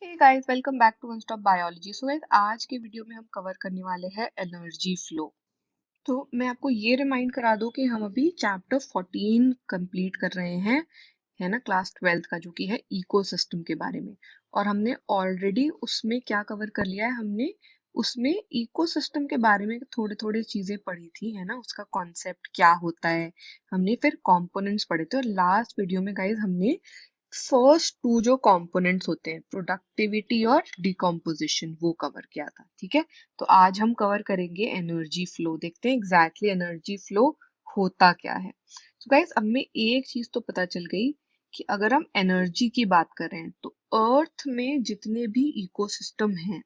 Hey guys, welcome back to one stop biology. So guys, आज के video में हम कवर करने वाले हैं एनर्जी फ्लो। तो मैं आपको ये रिमाइंड करा दूं कि हम अभी चैप्टर 14 कंप्लीट कर रहे हैं, है ना, क्लास 12 का, जो कि है इकोसिस्टम के बारे में। और हमने ऑलरेडी उसमें क्या कवर कर लिया है, हमने उसमें इकोसिस्टम के बारे में थोड़े थोड़े चीजें पढ़ी थी, है ना, उसका कॉन्सेप्ट क्या होता है। हमने फिर कंपोनेंट्स पढ़े थे, और लास्ट वीडियो में गाइस हमने फर्स्ट टू जो कंपोनेंट्स होते हैं, प्रोडक्टिविटी और डिकम्पोजिशन, वो कवर किया था। ठीक है, तो आज हम कवर करेंगे एनर्जी फ्लो। देखते हैं एग्जैक्टली एनर्जी फ्लो होता क्या है। तो गाइस, अब में एक चीज तो पता चल गई कि अगर हम एनर्जी की बात करें तो अर्थ में जितने भी इकोसिस्टम हैं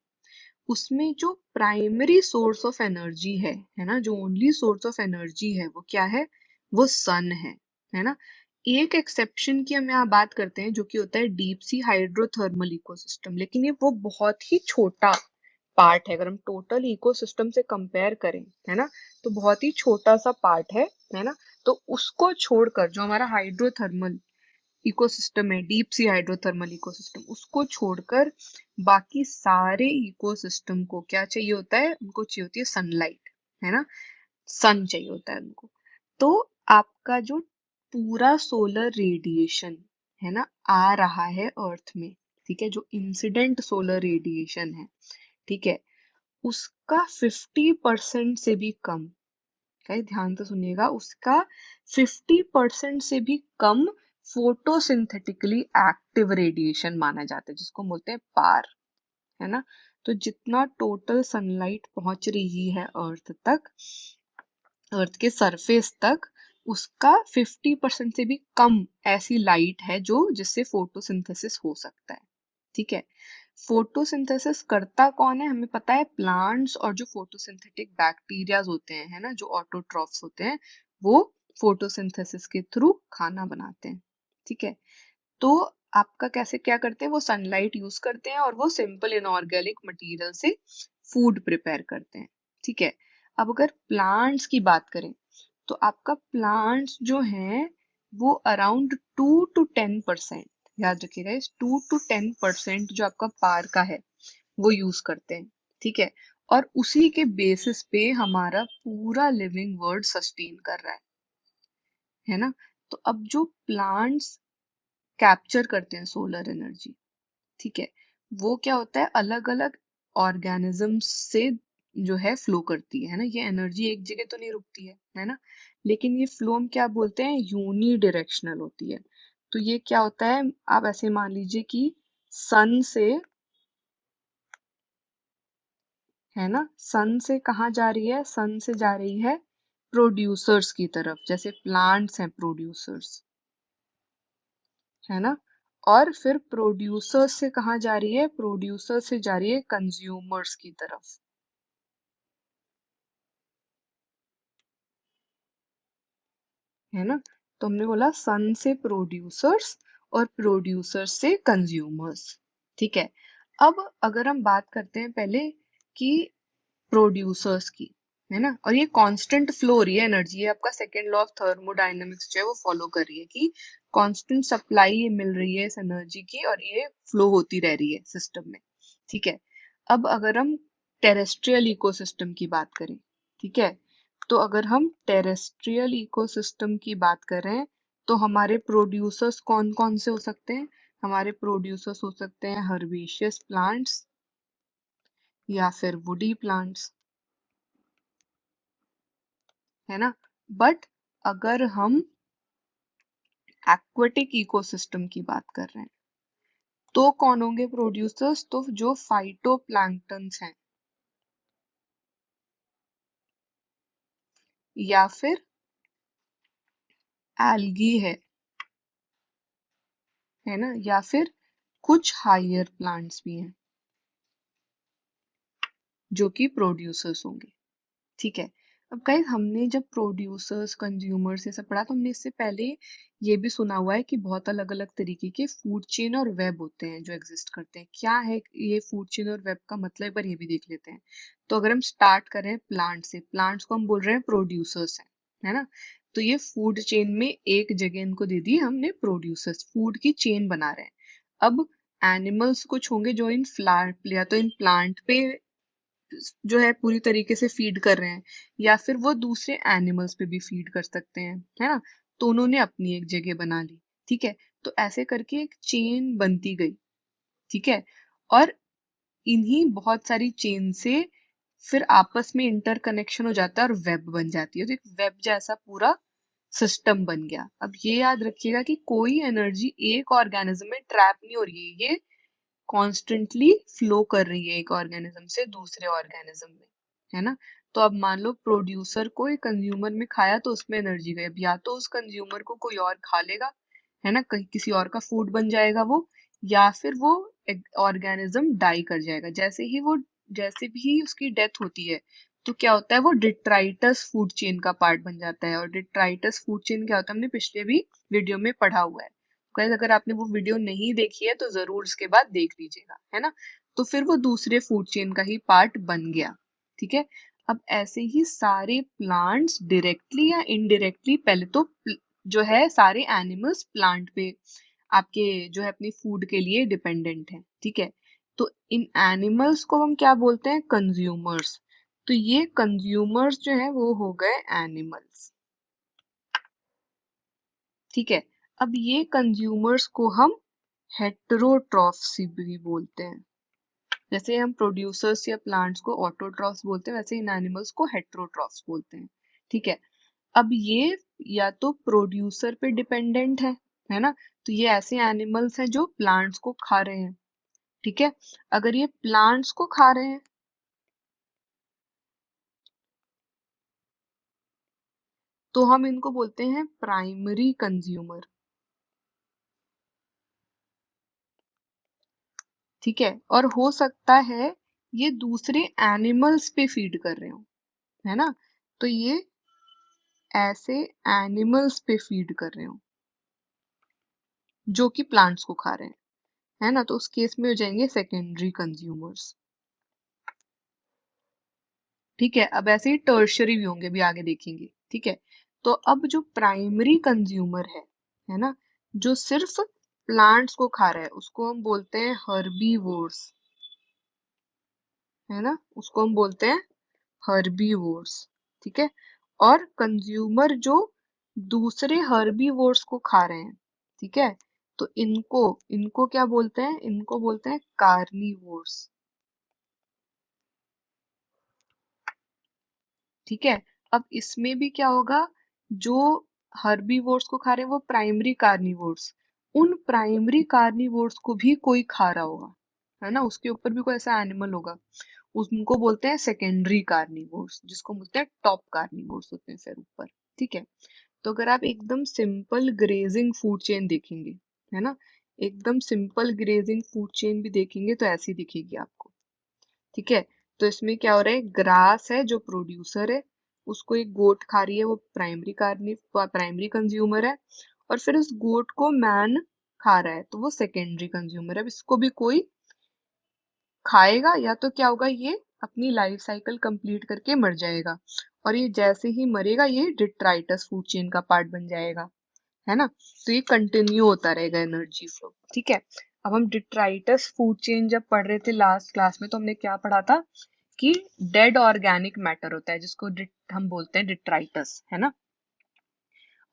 उसमें जो प्राइमरी सोर्स ऑफ एनर्जी है ना, जो ओनली सोर्स ऑफ एनर्जी है, वो क्या है? वो सन है ना। एक एक्सेप्शन की हम यहाँ बात करते हैं, जो कि होता है डीप सी हाइड्रोथर्मल इकोसिस्टम, लेकिन ये वो बहुत ही छोटा पार्ट है। अगर हम टोटल इकोसिस्टम से कंपेयर करें, है ना, तो बहुत ही छोटा सा पार्ट है ना। तो उसको छोड़कर जो हमारा हाइड्रोथर्मल इकोसिस्टम है, डीप सी हाइड्रोथर्मल इकोसिस्टम, उसको छोड़कर बाकी सारे इकोसिस्टम को क्या चाहिए होता है? उनको चाहिए होती है सनलाइट, है ना, सन चाहिए होता है उनको। तो आपका जो पूरा सोलर रेडिएशन है ना आ रहा है अर्थ में, ठीक है, जो इंसिडेंट सोलर रेडिएशन है, ठीक है, उसका 50% से भी कम, गाइस ध्यान से सुनिएगा, उसका 50% से भी कम फोटोसिंथेटिकली एक्टिव रेडिएशन माना जाता है, जिसको बोलते हैं पार, है ना। तो जितना टोटल सनलाइट पहुंच रही है अर्थ तक, अर्थ के सरफेस तक, उसका 50% से भी कम ऐसी लाइट है जो जिससे फोटोसिंथेसिस हो सकता है। ठीक है, फोटोसिंथेसिस करता कौन है? हमें पता है, प्लांट्स और जो फोटोसिंथेटिक बैक्टीरियाज होते हैं, है ना, जो ऑटोट्रॉफ्स होते हैं, वो फोटोसिंथेसिस के थ्रू खाना बनाते हैं। ठीक है, तो आपका कैसे क्या करते हैं? वो सनलाइट यूज करते हैं और वो सिंपल इनऑर्गेनिक मटेरियल से फूड प्रिपेयर करते हैं। ठीक है, अब अगर प्लांट्स की बात करें तो आपका प्लांट्स जो हैं वो अराउंड 2 to 10%, याद रखिएगा, इस 2 to 10% जो आपका पार का है वो यूज करते हैं। ठीक है, और उसी के बेसिस पे हमारा पूरा लिविंग वर्ल्ड सस्टेन कर रहा है ना। तो अब जो प्लांट्स कैप्चर करते हैं सोलर एनर्जी, ठीक है, वो क्या होता है, अलग अलग ऑर्गेनिजम्स से जो है फ्लो करती है ना। ये एनर्जी एक जगह तो नहीं रुकती है ना, लेकिन ये फ्लो हम क्या बोलते हैं, यूनी डायरेक्शनल होती है। तो ये क्या होता है, आप ऐसे मान लीजिए कि सन से, है ना, सन से कहाँ जा रही है? सन से जा रही है प्रोड्यूसर्स की तरफ, जैसे प्लांट्स हैं प्रोड्यूसर्स, है ना। और फिर प्रोड्यूसर से कहाँ जा रही है? प्रोड्यूसर से जा रही है कंज्यूमर्स की तरफ, है ना। तो हमने बोला सन से प्रोड्यूसर्स और प्रोड्यूसर्स से कंज्यूमर्स। ठीक है, अब अगर हम बात करते हैं पहले कि प्रोड्यूसर्स की, है ना, और ये कांस्टेंट फ्लो हो रही है एनर्जी, ये आपका सेकेंड लॉ ऑफ थर्मोडायनेमिक्स जो है वो फॉलो कर रही है कि कांस्टेंट सप्लाई मिल रही है इस एनर्जी की और ये फ्लो होती रह रही है सिस्टम में। ठीक है, अब अगर हम टेरेस्ट्रियल इकोसिस्टम की बात करें, ठीक है, तो अगर हम टेरेस्ट्रियल इकोसिस्टम की बात करें तो हमारे प्रोड्यूसर्स कौन कौन से हो सकते हैं? हमारे प्रोड्यूसर्स हो सकते हैं हर्बेशियस प्लांट्स या फिर वुडी प्लांट्स, है ना। बट अगर हम एक्वेटिक इकोसिस्टम की बात कर रहे हैं तो कौन होंगे प्रोड्यूसर्स? तो जो फाइटोप्लैंक्टन्स हैं या फिर एल्गी है ना, या फिर कुछ हायर प्लांट्स भी हैं जो कि प्रोड्यूसर्स होंगे। ठीक है, अब गाइस हमने जब प्रोड्यूसर्स कंज्यूमर्स ये सब पढ़ा तो हमने इससे पहले ये भी सुना हुआ है कि बहुत अलग अलग तरीके के फूड चेन और वेब होते हैं जो एग्जिस्ट करते हैं। क्या है ये फूड चेन और वेब का मतलब, एक बार ये भी देख लेते हैं। तो अगर हम स्टार्ट करें प्लांट से, प्लांट्स को हम बोल रहे हैं प्रोड्यूसर्स हैं, है ना। तो ये फूड चेन में एक जगह इनको दे दी हमने प्रोड्यूसर्स, फूड की चेन बना रहे हैं। अब एनिमल्स कुछ होंगे जो इन फ्लावर या तो इन प्लांट पे जो है पूरी तरीके से फीड कर रहे हैं, या फिर वो दूसरे एनिमल्स पे भी फीड कर सकते हैं, है ना। तो उन्होंने अपनी एक जगह बना ली, ठीक है। तो ऐसे करके एक चेन बनती गई, ठीक है। और इन्हीं बहुत सारी चेन से फिर आपस में इंटरकनेक्शन हो जाता है और वेब बन जाती है, तो एक वेब जैसा पूरा सिस्टम बन गया। अब ये याद रखिएगा कि कोई एनर्जी एक ऑर्गेनिज्म में ट्रैप नहीं हो रही है, ये कॉन्स्टेंटली फ्लो कर रही है एक ऑर्गेनिज्म से दूसरे ऑर्गेनिज्म में, है ना। तो अब मान लो प्रोड्यूसर को एक कंज्यूमर में खाया तो उसमें एनर्जी गई, अब या तो उस कंज्यूमर को कोई और खा लेगा, है ना, कहीं किसी और का फूड बन जाएगा वो, या फिर वो ऑर्गेनिज्म डाई कर जाएगा। जैसे भी उसकी डेथ होती है तो क्या होता है, वो डिट्राइटस फूड चेन का पार्ट बन जाता है। और डिट्राइटस फूड चेन क्या होता है, हमने पिछले भी वीडियो में पढ़ा हुआ है। गाइस अगर आपने वो वीडियो नहीं देखी है तो जरूर उसके बाद देख लीजिएगा, है ना। तो फिर वो दूसरे फूड चेन का ही पार्ट बन गया, ठीक है। अब ऐसे ही सारे प्लांट्स डायरेक्टली या इनडायरेक्टली, पहले तो जो है सारे एनिमल्स प्लांट पे आपके जो है अपनी फूड के लिए डिपेंडेंट है, ठीक है। तो इन एनिमल्स को हम क्या बोलते हैं, कंज्यूमर्स। तो ये कंज्यूमर्स जो है वो हो गए एनिमल्स, ठीक है। अब ये कंज्यूमर्स को हम हेटेरोट्रॉफ्स भी बोलते हैं। जैसे हम प्रोड्यूसर्स या प्लांट्स को ऑटोट्रॉफ्स बोलते हैं, वैसे इन एनिमल्स को हेटेरोट्रॉफ्स बोलते हैं, ठीक है। अब ये या तो प्रोड्यूसर पे डिपेंडेंट है ना। तो ये ऐसे एनिमल्स हैं जो प्लांट्स को खा रहे हैं, ठीक है। अगर ये प्लांट्स को खा रहे हैं तो हम इनको बोलते हैं प्राइमरी कंज्यूमर, ठीक है। और हो सकता है ये दूसरे एनिमल्स पे फीड कर रहे हो, है ना। तो ये ऐसे एनिमल्स पे फीड कर रहे हो जो कि प्लांट्स को खा रहे हैं, है ना। तो उस केस में हो जाएंगे सेकेंडरी कंज्यूमर्स, ठीक है। अब ऐसे ही टर्शरी भी होंगे, भी आगे देखेंगे, ठीक है। तो अब जो प्राइमरी कंज्यूमर है ना, जो सिर्फ प्लांट्स को खा रहा है, उसको हम बोलते हैं हर्बीवोर्स, है ना, उसको हम बोलते हैं हर्बीवोर्स, ठीक है। और कंज्यूमर जो दूसरे हर्बीवोर्स को खा रहे हैं, ठीक है, तो इनको इनको क्या बोलते हैं, इनको बोलते हैं कार्निवोर्स, ठीक है। अब इसमें भी क्या होगा, जो हर्बीवोर्स को खा रहे हैं वो प्राइमरी कार्निवोर्स, उन प्राइमरी कार्निवोर्स को भी कोई खा रहा होगा, है ना, उसके ऊपर भी कोई ऐसा एनिमल होगा, उनको बोलते हैं सेकेंडरी कार्निवोर्स, जिसको बोलते हैं टॉप कार्निवोर्स होते हैं फिर ऊपर, ठीक है। तो अगर आप एकदम सिंपल ग्रेजिंग फूड चेन देखेंगे, है ना, एकदम सिंपल ग्रेजिंग फूड चेन भी देखेंगे तो ऐसी दिखेगी आपको, ठीक है। तो इसमें क्या हो रहा है, ग्रास है जो प्रोड्यूसर है, उसको एक गोट खा रही है, वो प्राइमरी कंज्यूमर है। और फिर उस गोट को मैन खा रहा है तो वो सेकेंडरी कंज्यूमर है। अब इसको भी कोई खाएगा या तो क्या होगा, ये अपनी लाइफ साइकिल कंप्लीट करके मर जाएगा, और ये जैसे ही मरेगा ये डिट्राइटस फूड चेन का पार्ट बन जाएगा, है ना। तो ये कंटिन्यू होता रहेगा एनर्जी फ्लो, ठीक है। अब हम डिट्राइटस फूड चेन जब पढ़ रहे थे लास्ट क्लास में तो हमने क्या पढ़ा था कि डेड ऑर्गेनिक मैटर होता है जिसको हम बोलते हैं डिट्राइटस, है ना।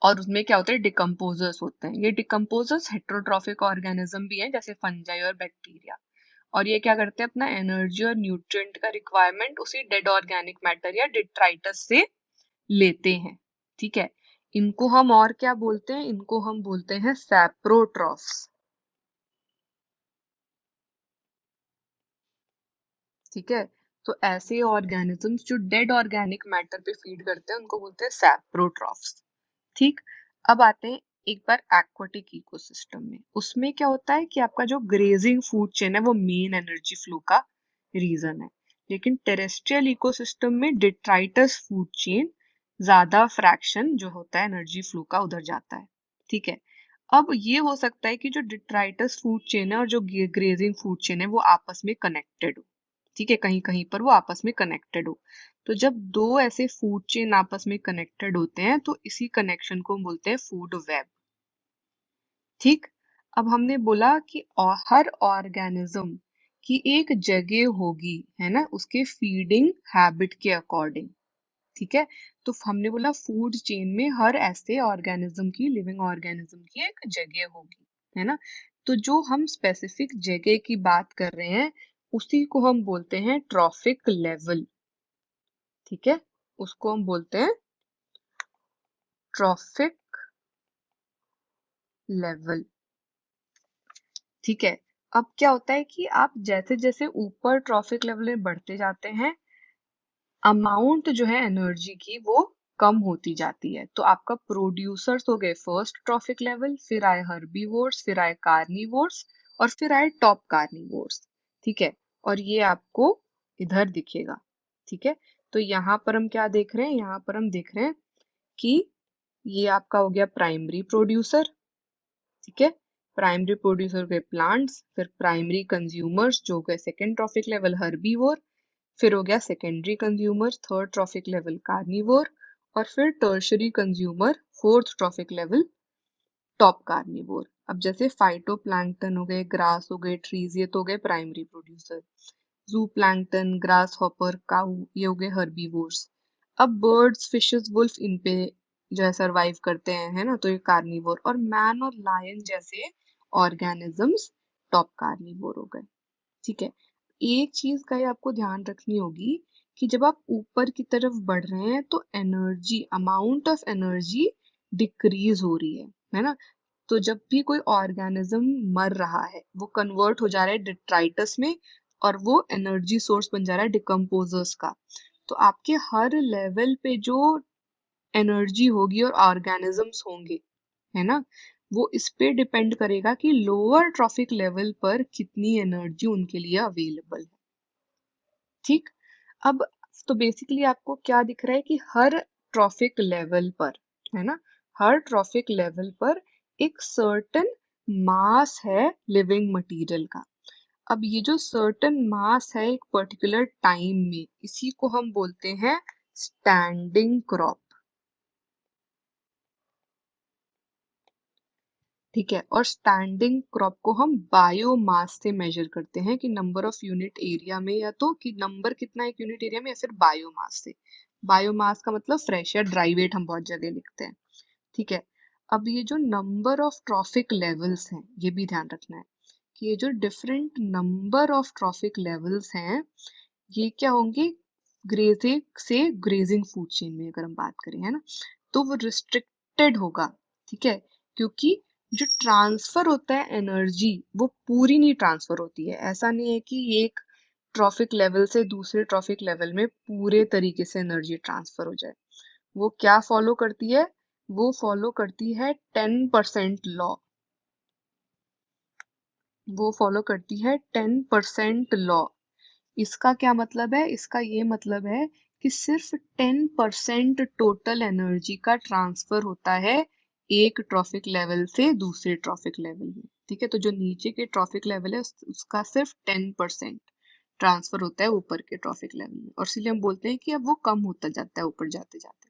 और उसमें क्या होता है, डिकम्पोजर्स होते हैं। ये डिकम्पोजर्स हेट्रोट्रॉफिक ऑर्गेनिज्म भी हैं जैसे फंजाई और बैक्टीरिया, और ये क्या करते हैं, अपना एनर्जी और न्यूट्रिएंट का रिक्वायरमेंट उसी डेड ऑर्गेनिक मैटर या डिट्राइटस से लेते हैं, ठीक है। इनको हम और क्या बोलते हैं, इनको हम बोलते हैं सैप्रोट्रॉफ्स, ठीक है। तो ऐसे ऑर्गेनिजम्स जो डेड ऑर्गेनिक मैटर पे फीड करते हैं उनको बोलते हैं सैप्रोट्रॉफ्स, ठीक। अब आते हैं एक बार एक्वाटिक इकोसिस्टम में, उसमें क्या होता है कि आपका जो ग्रेजिंग फूड चेन है वो मेन एनर्जी फ्लो का रीजन है, लेकिन टेरेस्ट्रियल इकोसिस्टम में डिट्राइटस फूड चेन ज्यादा फ्रैक्शन जो होता है एनर्जी फ्लो का उधर जाता है, ठीक है। अब ये हो सकता है कि जो डिट्राइटस फूड चेन है और जो ग्रेजिंग फूड चेन है वो आपस में कनेक्टेड हो, ठीक है, कहीं कहीं पर वो आपस में कनेक्टेड हो। तो जब दो ऐसे फूड चेन आपस में कनेक्टेड होते हैं तो इसी कनेक्शन को हम बोलते हैं फूड वेब, ठीक। अब हमने बोला कि हर ऑर्गेनिज्म की एक जगह होगी, है ना, उसके फीडिंग हैबिट के अकॉर्डिंग। ठीक है, तो हमने बोला फूड चेन में हर ऐसे ऑर्गेनिज्म की, लिविंग ऑर्गेनिज्म की एक जगह होगी, है ना। तो जो हम स्पेसिफिक जगह की बात कर रहे हैं उसी को हम बोलते हैं ट्रॉफिक लेवल। ठीक है, उसको हम बोलते हैं ट्रॉफिक लेवल। ठीक है, अब क्या होता है कि आप जैसे जैसे ऊपर ट्रॉफिक लेवल में बढ़ते जाते हैं, अमाउंट जो है एनर्जी की वो कम होती जाती है। तो आपका प्रोड्यूसर्स हो गए फर्स्ट ट्रॉफिक लेवल, फिर आए हर्बीवोर्स, फिर आए कार्निवोर्स, और फिर आए टॉप कार्निवोर्स। ठीक है, और ये आपको इधर दिखेगा। ठीक है, तो यहाँ पर हम क्या देख रहे हैं, यहाँ पर हम देख रहे हैं कि ये आपका हो गया प्राइमरी प्रोड्यूसर। ठीक है, प्राइमरी प्रोड्यूसर गए प्लांट्स, फिर प्राइमरी कंज्यूमर्स जो गए सेकेंड ट्रॉफिक लेवल हर्बीवोर, फिर हो गया secondary consumer third trophic level carnivore, और फिर tertiary consumer fourth trophic level top carnivore. अब जैसे फाइटोप्लैंक्टन हो गए, ग्रास हो गए, ट्रीज, ये तो हो गए प्राइमरी प्रोड्यूसर। जू प्लैंक्टन, ग्रास हॉपर, काऊ, ये हो गए हर्बीवोर्स। अब बर्ड्स, फिशेस, वुल्फ इन पे जो है सरवाइव करते हैं, है ना, तो ये कार्निवोर। और मैन और लायन जैसे ऑर्गेनिजम्स टॉप कार्निवोर हो गए। ठीक है, एक चीज का ये आपको ध्यान रखनी होगी कि जब आप ऊपर की तरफ बढ़ रहे हैं तो energy, amount of energy decrease हो रही है ना। तो जब भी कोई ऑर्गेनिज्म मर रहा है वो कन्वर्ट हो जा रहा है डिट्राइटस में, और वो एनर्जी सोर्स बन जा रहा है डिकम्पोजर्स का। तो आपके हर लेवल पे जो एनर्जी होगी और ऑर्गेनिजम्स होंगे, है ना, वो इस पे डिपेंड करेगा कि लोअर ट्रॉफिक लेवल पर कितनी एनर्जी उनके लिए अवेलेबल है। ठीक, अब तो बेसिकली आपको क्या दिख रहा है कि हर ट्रॉफिक लेवल पर, है ना, हर ट्रॉफिक लेवल पर एक सर्टेन मास है लिविंग मटेरियल का। अब ये जो सर्टेन मास है एक पर्टिकुलर टाइम में, इसी को हम बोलते हैं स्टैंडिंग क्रॉप। ठीक है, और स्टैंडिंग क्रॉप को हम बायोमास से मेजर करते हैं कि नंबर ऑफ यूनिट एरिया में, या तो कि नंबर कितना है एक यूनिट एरिया में, या फिर बायोमास से। बायोमास का मतलब फ्रेश या ड्राई वेट हम बहुत जगह लिखते हैं। ठीक है, अब ये जो नंबर ऑफ ट्रॉफिक लेवल्स हैं ये भी ध्यान रखना है कि ये जो different number of trophic levels हैं ये क्या होंगे, ग्रेजिंग से ग्रेजिंग फूड चेन में अगर हम बात करें, है ना, तो वो रिस्ट्रिक्टेड होगा। ठीक है, क्योंकि जो ट्रांसफर होता है एनर्जी वो पूरी नहीं ट्रांसफर होती है। ऐसा नहीं है कि एक ट्रॉफिक लेवल से दूसरे ट्रॉफिक लेवल में पूरे तरीके से एनर्जी ट्रांसफर हो जाए। वो क्या फॉलो करती है, वो फॉलो करती है 10% लॉ। वो फॉलो करती है 10% लॉ। इसका क्या मतलब है, इसका ये मतलब है कि सिर्फ 10% टोटल एनर्जी का ट्रांसफर होता है एक ट्रॉफिक लेवल से दूसरे ट्रॉफिक लेवल में। ठीक है, तो जो नीचे के ट्रॉफिक लेवल है उसका सिर्फ 10% ट्रांसफर होता है ऊपर के ट्रॉफिक लेवल में, और इसीलिए हम बोलते हैं कि अब वो कम होता जाता है ऊपर जाते जाते।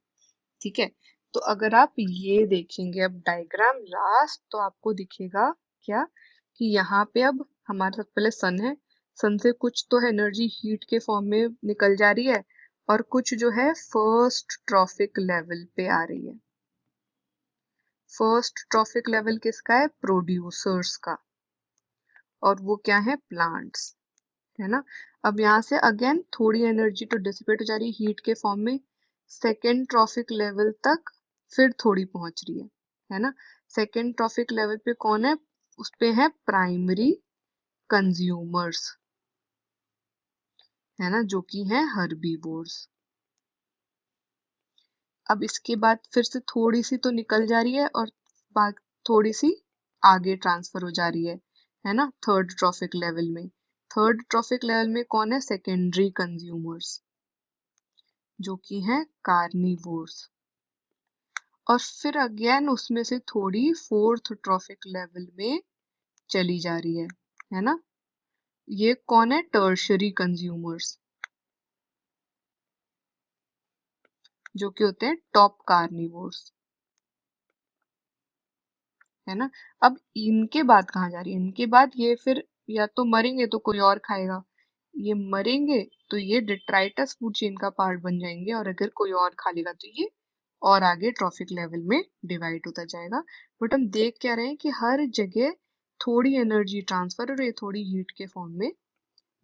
ठीक है, तो अगर आप ये देखेंगे अब डायग्राम लास्ट, तो आपको दिखेगा क्या कि यहाँ पे अब हमारे साथ पहले सन है, सन से कुछ तो एनर्जी हीट के फॉर्म में निकल जा रही है, और कुछ जो है फर्स्ट ट्रॉफिक लेवल पे आ रही है। फर्स्ट ट्रॉफिक लेवल किसका है, प्रोड्यूसर्स का, और वो क्या है, प्लांट्स, है ना। अब यहाँ से अगेन थोड़ी एनर्जी तो डिसिपेट हो जा रही है हीट के फॉर्म में, सेकेंड ट्रॉफिक लेवल तक फिर थोड़ी पहुंच रही है ना। सेकेंड ट्रॉफिक लेवल पे कौन है, उस पे है प्राइमरी कंज्यूमर्स, है ना, जो कि है हर्बीवोर्स। अब इसके बाद फिर से थोड़ी सी तो निकल जा रही है, और बाद थोड़ी सी आगे ट्रांसफर हो जा रही है ना, थर्ड ट्रॉफिक लेवल में। थर्ड ट्रॉफिक लेवल में कौन है, सेकेंडरी कंज्यूमर्स, जो कि है कार्निवोर्स। और फिर अगेन उसमें से थोड़ी फोर्थ ट्रॉफिक लेवल में चली जा रही है ना। ये कौन है, टर्शरी कंज्यूमर्स, जो कि होते हैं टॉप कार्निवोर्स, है ना। अब इनके बाद कहाँ जा रही है, इनके बाद ये फिर या तो मरेंगे तो कोई और खाएगा, ये मरेंगे तो ये डिट्राइटस फूड चेन का पार्ट बन जाएंगे, और अगर कोई और खा लेगा तो ये और आगे ट्रॉफिक लेवल में डिवाइड होता जाएगा। बट हम देख क्या रहे हैं कि हर जगह थोड़ी एनर्जी ट्रांसफर और ये थोड़ी हीट के फॉर्म में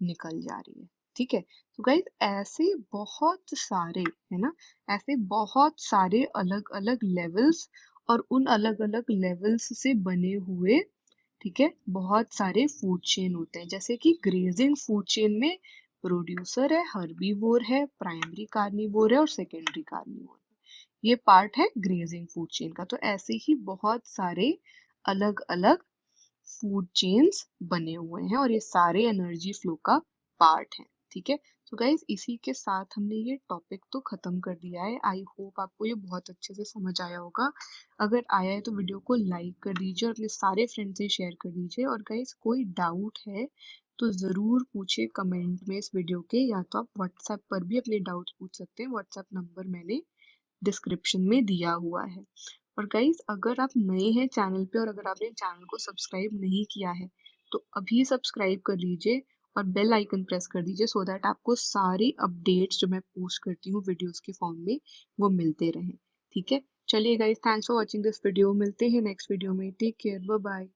निकल जा रही है। ठीक है, तो गाइस ऐसे बहुत सारे, है ना, ऐसे बहुत सारे अलग अलग लेवल्स और उन अलग अलग लेवल्स से बने हुए, ठीक है, बहुत सारे फूड चेन होते हैं। जैसे कि ग्रेजिंग फूड चेन में प्रोड्यूसर है, हर्बीवोर है, प्राइमरी कार्निवोर है और सेकेंडरी कार्निवोर है। ये पार्ट है ग्रेजिंग फूड चेन का। तो ऐसे ही बहुत सारे अलग अलग फूड चेन्स बने हुए हैं और ये सारे एनर्जी फ्लो का पार्ट हैं। ठीक है, तो गाइज इसी के साथ हमने ये टॉपिक तो खत्म कर दिया है। आई होप आपको ये बहुत अच्छे से समझ आया होगा। अगर आया है तो वीडियो को लाइक कर दीजिए और अपने सारे फ्रेंड्स से शेयर कर दीजिए। और गाइज कोई डाउट है तो ज़रूर पूछिए कमेंट में इस वीडियो के, या तो आप व्हाट्सएप पर भी अपने डाउट्स पूछ सकते हैं। व्हाट्सएप नंबर मैंने डिस्क्रिप्शन में दिया हुआ है। और गाइज अगर आप नए हैं चैनल पे और अगर आपने चैनल को सब्सक्राइब नहीं किया है तो अभी सब्सक्राइब कर लीजिए और बेल आइकन प्रेस कर दीजिए, सो दैट आपको सारी अपडेट्स जो मैं पोस्ट करती हूँ वीडियोस के फॉर्म में वो मिलते रहें। ठीक है, चलिए guys, thanks for watching this video. मिलते हैं नेक्स्ट वीडियो में। Take care, bye bye.